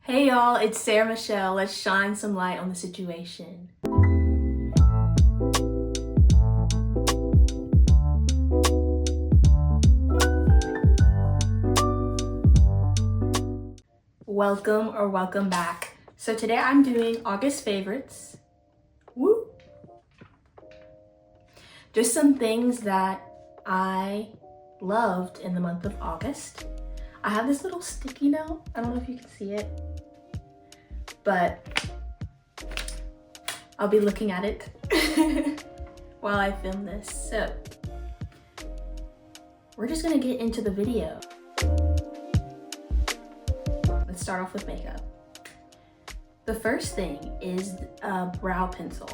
Hey y'all, it's Sarah Michelle. Let's shine some light on the situation. Welcome back. So today I'm doing August favorites. Woo! Just some things that I loved in the month of August. I have this little sticky note. I don't know if you can see it, but I'll be looking at it while I film this. So we're just gonna get into the video. Let's start off with makeup. The first thing is a brow pencil.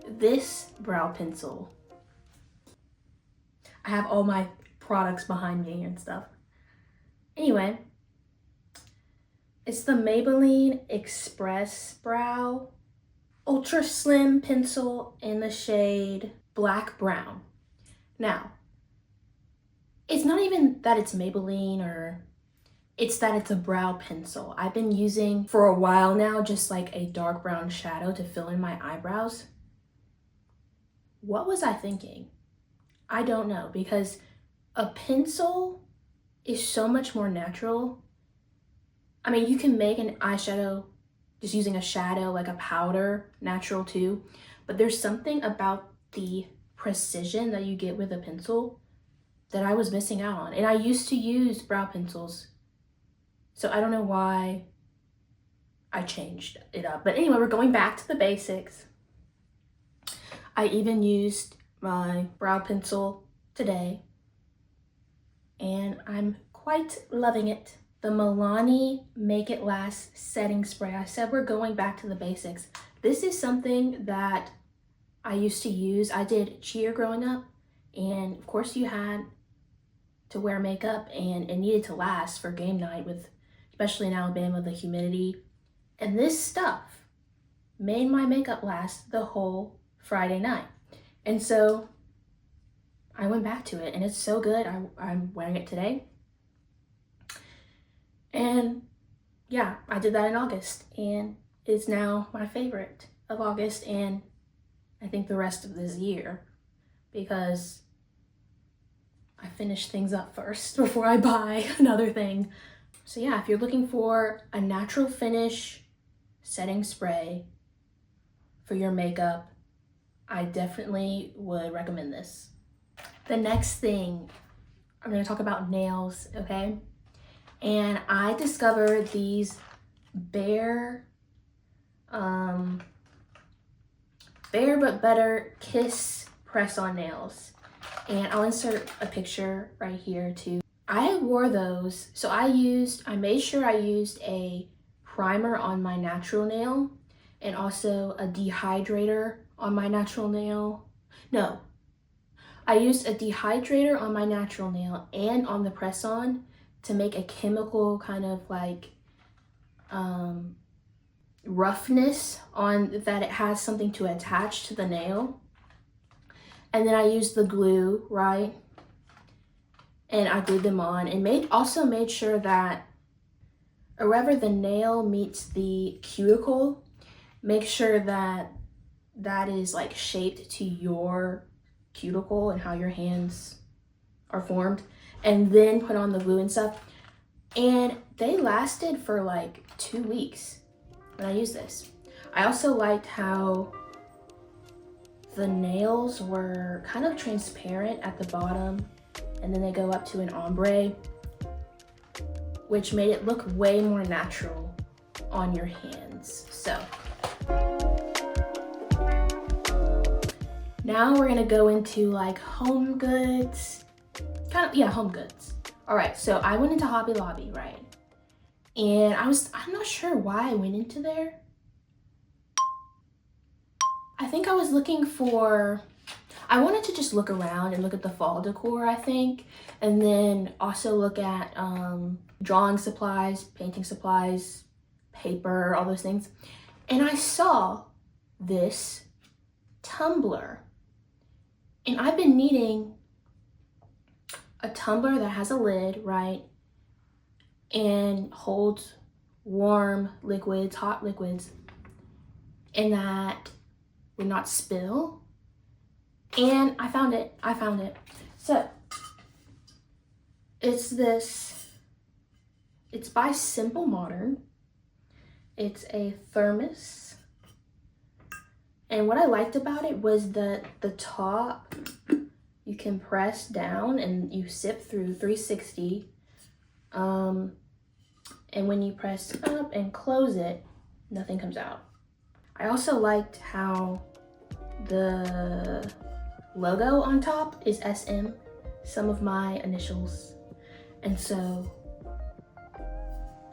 This brow pencil, I have all my products behind me and stuff. Anyway, it's the Maybelline Express Brow Ultra Slim Pencil in the shade Black Brown. Now, it's not even that it's Maybelline, or it's that it's a brow pencil. I've been using for a while now just like a dark brown shadow to fill in my eyebrows. What was I thinking? I don't know, because a pencil is so much more natural. I mean, you can make an eyeshadow just using a shadow, like a powder, natural too, but there's something about the precision that you get with a pencil that I was missing out on. And I used to use brow pencils, so I don't know why I changed it up. But anyway, we're going back to the basics. I even used my brow pencil today, and I'm quite loving it. The Milani Make It Last setting spray. I said we're going back to the basics. This is something that I used to use. I did cheer growing up, and of course you had to wear makeup, and it needed to last for game night, with especially in Alabama, the humidity. And this stuff made my makeup last the whole Friday night. And so I went back to it, and it's so good. I'm wearing it today. And yeah, I did that in August, and it's now my favorite of August, and I think the rest of this year, because I finish things up first before I buy another thing. So yeah, if you're looking for a natural finish setting spray for your makeup, I definitely would recommend this. The next thing, I'm gonna talk about nails, okay? And I discovered these Bare But Better Kiss press-on nails. And I'll insert a picture right here too. I wore those, so I made sure I used a primer on my natural nail and also a dehydrator on my natural nail. No, I used a dehydrator on my natural nail and on the press-on to make a chemical kind of like roughness on that. It has something to attach to the nail. And then I used the glue, right? And I glued them on, and also made sure that wherever the nail meets the cuticle, make sure that that is like shaped to your cuticle and how your hands are formed, and then put on the glue and stuff. And they lasted for like 2 weeks when I used this. I also liked how the nails were kind of transparent at the bottom, and then they go up to an ombre, which made it look way more natural on your hands. So now we're gonna go into like home goods, home goods. All right, so I went into Hobby Lobby, right? And I'm not sure why I went into there. I think I was looking for, I wanted to just look around and look at the fall decor, I think, and then also look at drawing supplies, painting supplies, paper, all those things. And I saw this tumbler, and I've been needing a tumbler that has a lid, right? and holds warm liquids, hot liquids, and that would not spill. And I found it. So it's by Simple Modern. It's a thermos. And what I liked about it was that the top, you can press down and you sip through 360. And when you press up and close it, nothing comes out. I also liked how the logo on top is SM, some of my initials. And so,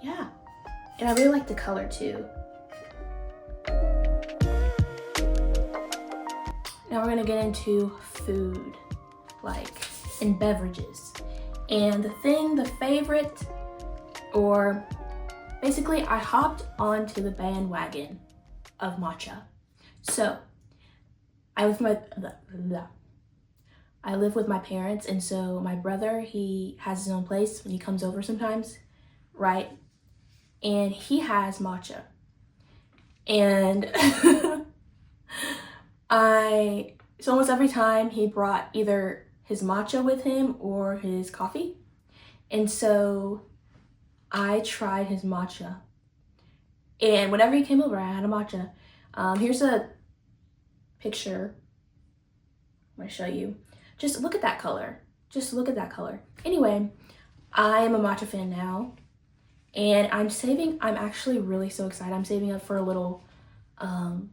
yeah. And I really like the color too. Now we're gonna get into food, and beverages. And the favorite, or basically I hopped onto the bandwagon of matcha. So I live with my parents, and so my brother, he has his own place when he comes over sometimes, right? And he has matcha. And so almost every time he brought either his matcha with him or his coffee. And so I tried his matcha. And whenever he came over, I had a matcha. Here's a picture. I'm gonna show you. Just look at that color. Anyway, I am a matcha fan now. And I'm actually really so excited. I'm saving up for a little, to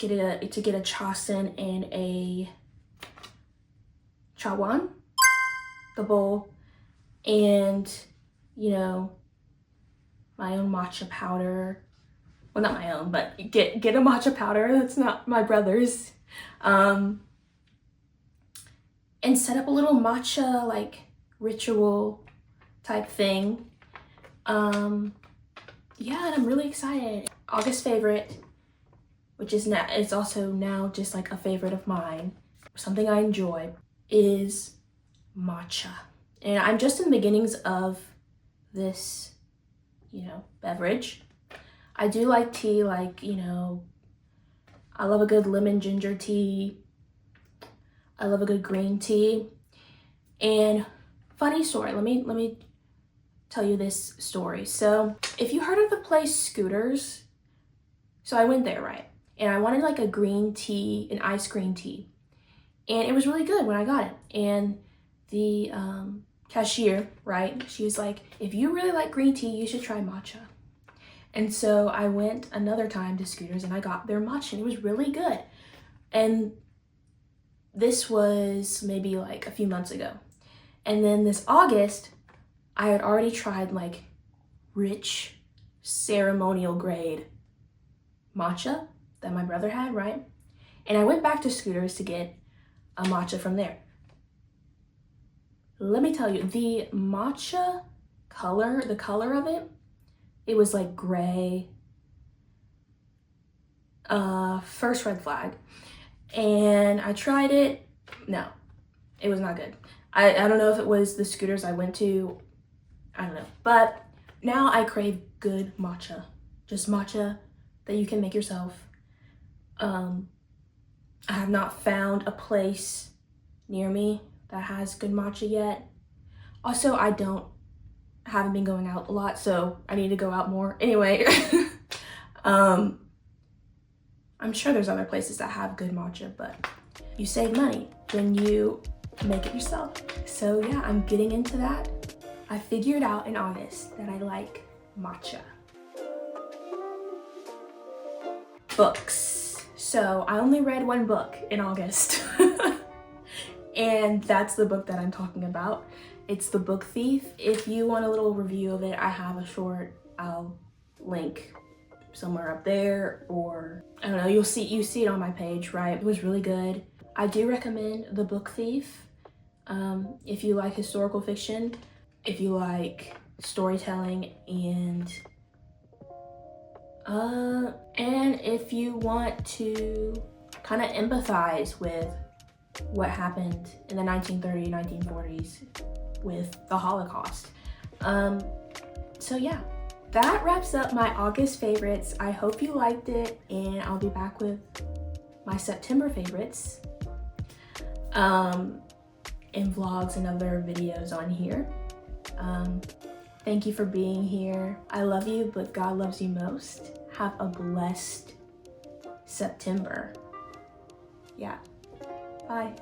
get a chasen and a chawan, the bowl, and, my own matcha powder. Well, not my own, but get a matcha powder. That's not my brother's. And set up a little matcha, ritual type thing. Yeah, and I'm really excited. August favorite, which is it's also now just a favorite of mine, something I enjoy, is matcha. And I'm just in the beginnings of this, beverage. I do like tea, I love a good lemon ginger tea. I love a good green tea. And funny story, let me tell you this story. So if you heard of the place Scooters, so I went there, right? And I wanted a green tea, an iced green tea. And it was really good when I got it. And the cashier, right? She was like, if you really like green tea, you should try matcha. And so I went another time to Scooters and I got their matcha and it was really good. And this was maybe a few months ago. And then this August, I had already tried rich ceremonial grade matcha that my brother had, right? And I went back to Scooters to get a matcha from there. Let me tell you, the matcha color, the color of it, it was gray. First red flag. And I tried it. No, it was not good. I don't know if it was the Scooters I went to. I don't know. But now I crave good matcha. Just matcha that you can make yourself. I have not found a place near me that has good matcha yet. Also, I haven't been going out a lot, so I need to go out more. Anyway, I'm sure there's other places that have good matcha, but you save money when you make it yourself. So yeah, I'm getting into that. I figured out in August that I like matcha. Books. So I only read one book in August. And that's the book that I'm talking about. It's The Book Thief. If you want a little review of it, I have a short, I'll link somewhere up there, or I don't know, you see it on my page, right? It was really good. I do recommend The Book Thief. If you like historical fiction, if you like storytelling, and if you want to kind of empathize with what happened in the 1930s, 1940s with the Holocaust. So yeah, that wraps up my August favorites. I hope you liked it, and I'll be back with my September favorites in vlogs and other videos on here. Thank you for being here. I love you, but God loves you most. Have a blessed September. Yeah, bye.